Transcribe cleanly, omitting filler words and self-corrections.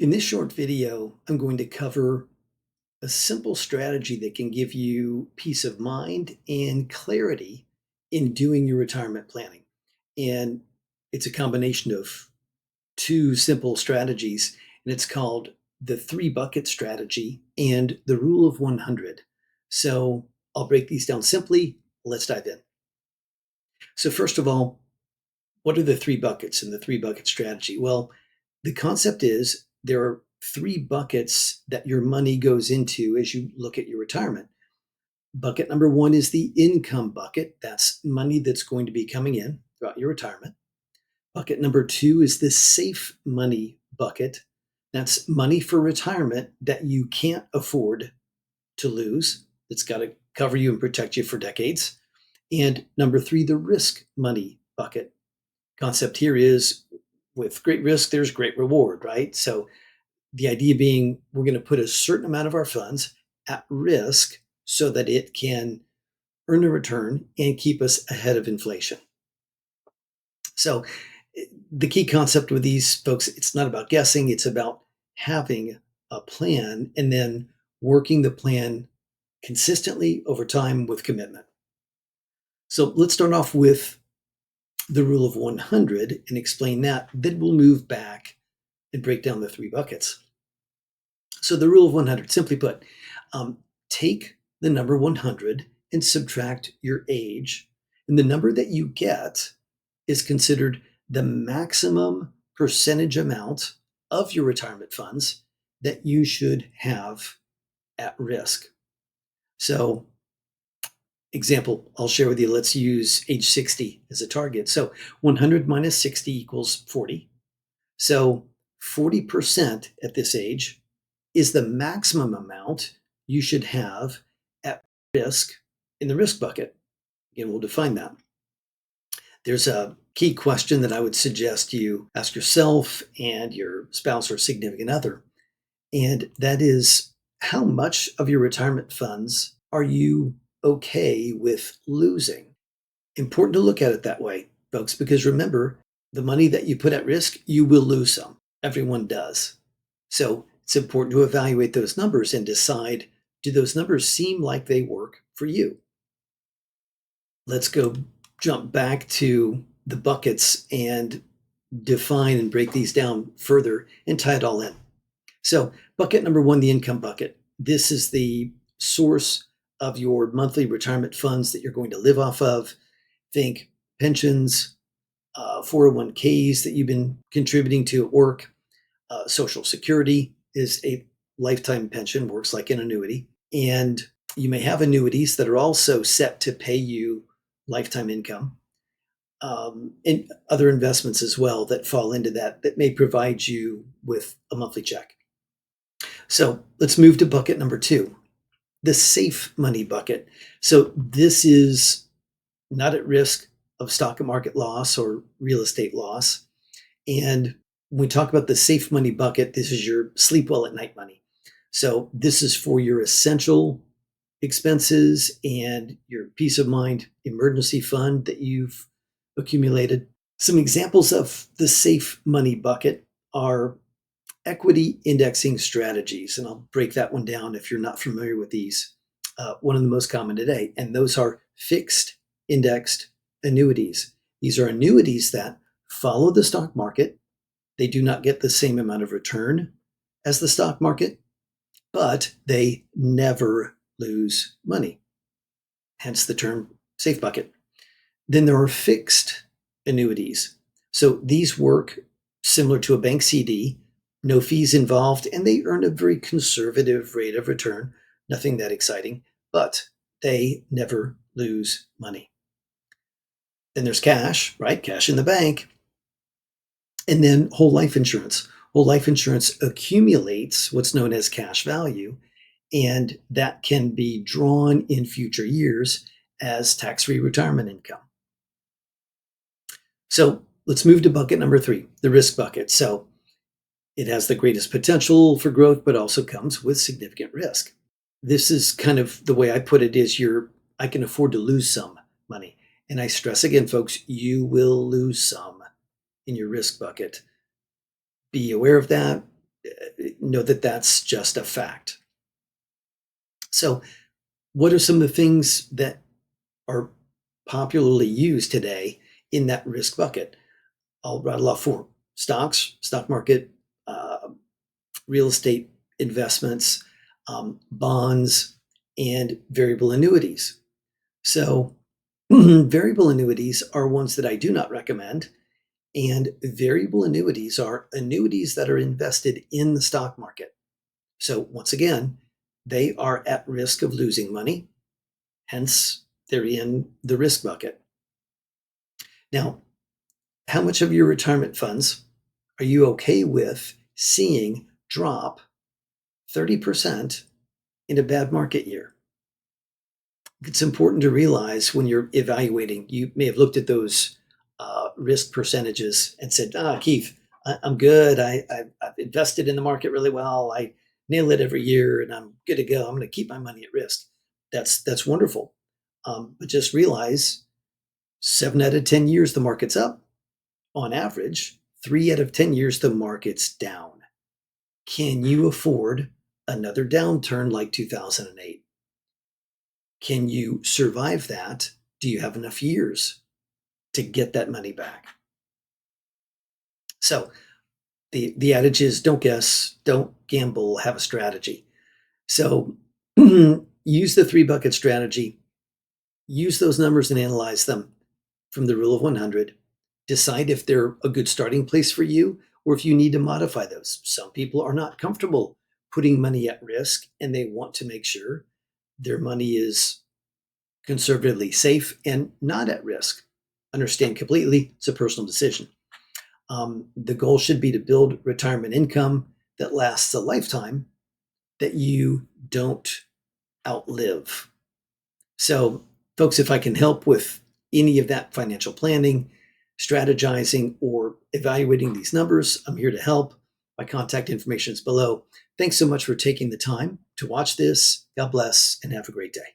In this short video, I'm going to cover a simple strategy that can give you peace of mind and clarity in doing your retirement planning. And it's a combination of two simple strategies, and it's called the three bucket strategy and the rule of 100. So I'll break these down simply. Let's dive in. So, first of all, what are the three buckets in the three bucket strategy? Well, the concept is there are three buckets that your money goes into as you look at your retirement. Bucket number one is the income bucket. That's money that's going to be coming in throughout your retirement. Bucket number two is the safe money bucket. That's money for retirement that you can't afford to lose. It's got to cover you and protect you for decades. And number three, the risk money bucket. Concept here is with great risk, there's great reward, right? So the idea being we're going to put a certain amount of our funds at risk so that it can earn a return and keep us ahead of inflation. So the key concept with these folks, it's not about guessing, it's about having a plan and then working the plan consistently over time with commitment. So let's start off with the rule of 100 and explain that. Then we'll move back and break down the three buckets. So the rule of 100, simply put, take the number 100 and subtract your age. And the number that you get is considered the maximum percentage amount of your retirement funds that you should have at risk. So, example I'll share with you, let's use age 60 as a target. So 100 minus 60 equals 40. So 40% at this age is the maximum amount you should have at risk in the risk bucket. Again, we'll define that. There's a key question that I would suggest you ask yourself and your spouse or significant other, and that is, how much of your retirement funds are you okay with losing? Important to look at it that way, folks, because remember, the money that you put at risk, you will lose some. Everyone does. So it's important to evaluate those numbers and decide, do those numbers seem like they work for you? Let's go jump back to the buckets and define and break these down further and tie it all in. So bucket number one, the income bucket. This is the source of your monthly retirement funds that you're going to live off of. Think pensions, 401ks that you've been contributing to at work. Social Security is a lifetime pension, works like an annuity. And you may have annuities that are also set to pay you lifetime income. And other investments as well that fall into that may provide you with a monthly check. So let's move to bucket number two, the safe money bucket. So this is not at risk of stock market loss or real estate loss. And when we talk about the safe money bucket, this is your sleep well at night money. So this is for your essential expenses and your peace of mind emergency fund that you've accumulated. Some examples of the safe money bucket are equity indexing strategies, and I'll break that one down if you're not familiar with these. One of the most common today, and those are fixed indexed annuities. These are annuities that follow the stock market. They do not get the same amount of return as the stock market, but they never lose money, hence the term safe bucket. Then there are fixed annuities. So these work similar to a bank CD, no fees involved, and they earn a very conservative rate of return, nothing that exciting, but they never lose money. Then there's cash, right? Cash in the bank. And then whole life insurance. Whole life insurance accumulates what's known as cash value, and that can be drawn in future years as tax-free retirement income. So let's move to bucket number three, the risk bucket. So it has the greatest potential for growth, but also comes with significant risk. This is kind of the way I put it is I can afford to lose some money. And I stress again, folks, you will lose some in your risk bucket. Be aware of that. know that that's just a fact. So, what are some of the things that are popularly used today in that risk bucket? I'll rattle off four: stocks, stock market, real estate investments, bonds, and variable annuities. So, variable annuities are ones that I do not recommend. And variable annuities are annuities that are invested in the stock market. So, once again, they are at risk of losing money, hence, they're in the risk bucket. Now, how much of your retirement funds are you okay with seeing drop 30% in a bad market year? It's important to realize when you're evaluating, you may have looked at those risk percentages and said, Keith, I'm good. I've invested in the market really well. I nail it every year and I'm good to go. I'm going to keep my money at risk. That's wonderful. But just realize 7 out of 10 years, the market's up on average. 3 out of 10 years, the market's down. Can you afford another downturn like 2008? Can you survive that? Do you have enough years to get that money back? So the adage is don't guess, don't gamble, have a strategy. So use the three bucket strategy, use those numbers and analyze them from the rule of 100. Decide if they're a good starting place for you or if you need to modify those. Some people are not comfortable putting money at risk and they want to make sure their money is conservatively safe and not at risk. Understand completely, it's a personal decision. The goal should be to build retirement income that lasts a lifetime that you don't outlive. So, folks, if I can help with any of that financial planning, strategizing, or evaluating these numbers, I'm here to help. My contact information is below. Thanks so much for taking the time to watch this. God bless and have a great day.